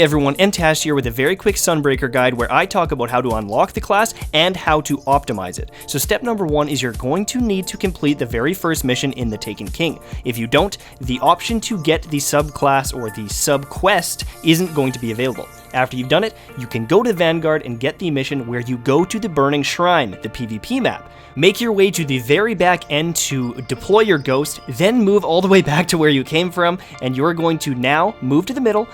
Everyone, Mtashed here with a very quick Sunbreaker guide where I talk about how to unlock the class and how to optimize it. So step number 1 is you're going to need to complete the very first mission in the Taken King. If you don't, the option to get the subclass or the sub-quest isn't going to be available. After you've done it, you can go to Vanguard and get the mission where you go to the Burning Shrine, the PvP map. Make your way to the very back end to deploy your ghost, then move all the way back to where you came from, and you're going to now move to the middle,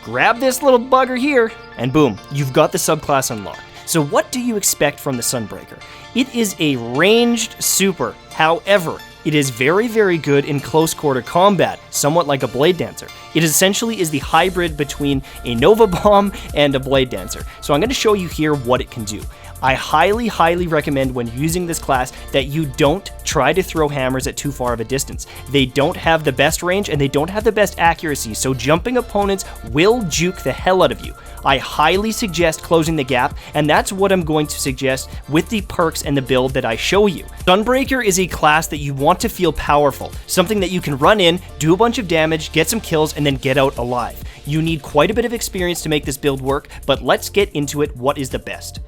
grab this little bugger here, and boom, you've got the subclass unlocked. So what do you expect from the Sunbreaker? It is a ranged super, however, it is very, very good in close quarter combat, somewhat like a Blade Dancer. It essentially is the hybrid between a Nova Bomb and a Blade Dancer. So I'm going to show you here what it can do. I highly, highly recommend when using this class that you don't try to throw hammers at too far of a distance. They don't have the best range and they don't have the best accuracy, so jumping opponents will juke the hell out of you. I highly suggest closing the gap, and that's what I'm going to suggest with the perks and the build that I show you. Sunbreaker is a class that you want to feel powerful, something that you can run in, do a bunch of damage, get some kills, and then get out alive. You need quite a bit of experience to make this build work, but let's get into it. What is the best?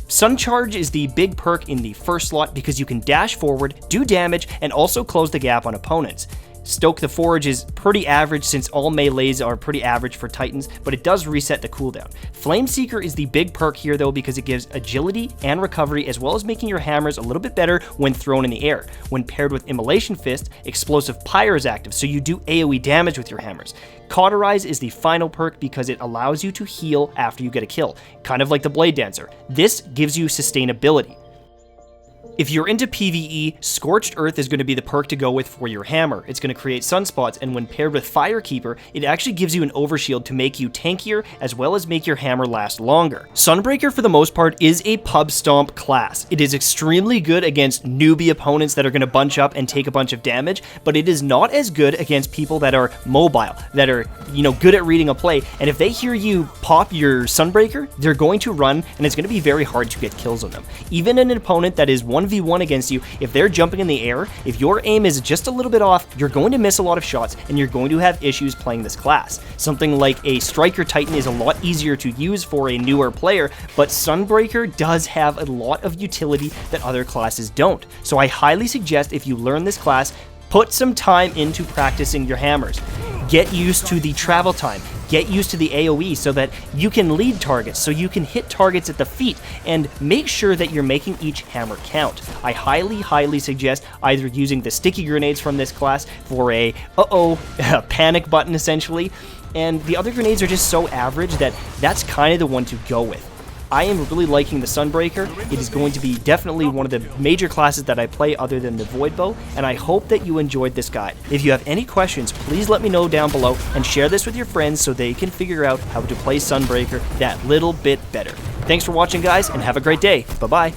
Sun Charge is the big perk in the first slot because you can dash forward, do damage, and also close the gap on opponents. Stoke the Forge is pretty average since all melees are pretty average for Titans, but it does reset the cooldown. Flame Seeker is the big perk here though because it gives agility and recovery as well as making your hammers a little bit better when thrown in the air. When paired with Immolation Fist, Explosive Pyre is active, so you do AoE damage with your hammers. Cauterize is the final perk because it allows you to heal after you get a kill, kind of like the Blade Dancer. This gives you sustainability. If you're into PvE, Scorched Earth is going to be the perk to go with for your hammer. It's going to create sunspots, and when paired with Firekeeper, it actually gives you an overshield to make you tankier as well as make your hammer last longer. Sunbreaker, for the most part, is a pub stomp class. It is extremely good against newbie opponents that are going to bunch up and take a bunch of damage, but it is not as good against people that are mobile, that are, good at reading a play, and if they hear you pop your Sunbreaker, they're going to run, and it's going to be very hard to get kills on them. Even an opponent that is 1v1 against you, if they're jumping in the air, if your aim is just a little bit off, you're going to miss a lot of shots and you're going to have issues playing this class. Something like a Striker Titan is a lot easier to use for a newer player, but Sunbreaker does have a lot of utility that other classes don't. So I highly suggest if you learn this class, put some time into practicing your hammers. Get used to the travel time. Get used to the AoE so that you can lead targets, so you can hit targets at the feet, and make sure that you're making each hammer count. I highly, highly suggest either using the sticky grenades from this class for a panic button essentially, and the other grenades are just so average that that's kind of the one to go with. I am really liking the Sunbreaker. It is going to be definitely one of the major classes that I play other than the Void Bow, and I hope that you enjoyed this guide. If you have any questions, please let me know down below and share this with your friends so they can figure out how to play Sunbreaker that little bit better. Thanks for watching, guys, and have a great day. Bye-bye.